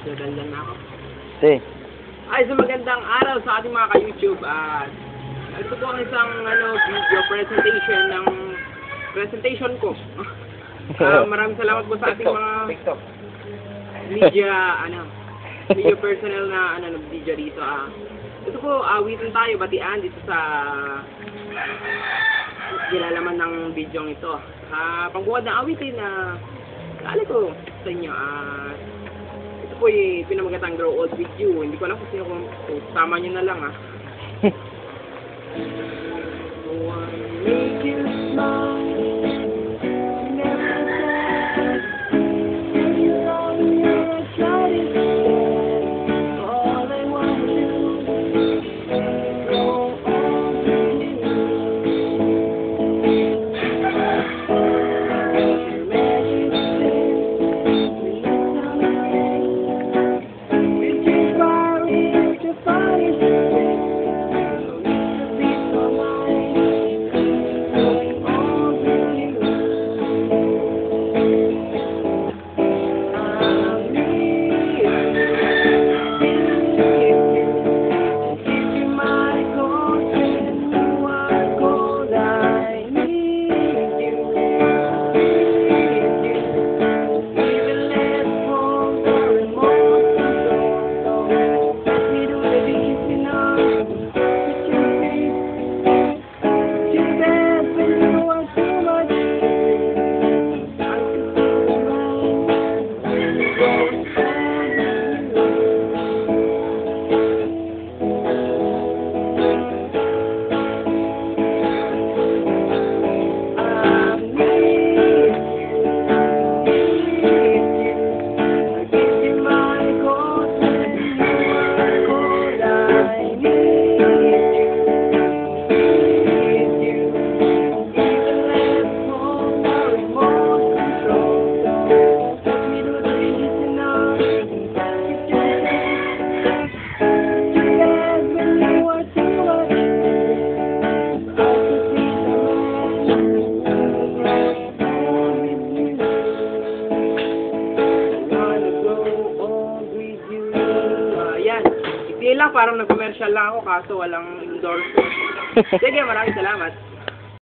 Dadaldan na ako. Si. Ay, so magandang araw sa ating mga ka-YouTube at ito po ang isang video presentation ko. Maraming salamat po sa ating mga media personnel na nag-video dito. Ito po, awitin tayo, batian dito sa nilalaman ng video ito. Pangbuwad ng awitin na kala ko sa inyo. Ito po yung pinamagatang Grow Old With You. Hindi ko alam kung sino kung tama nyo na lang So, make you smile. Lang, parang nag-commercial lang ako kaso walang endorsement. Sige, maraming salamat.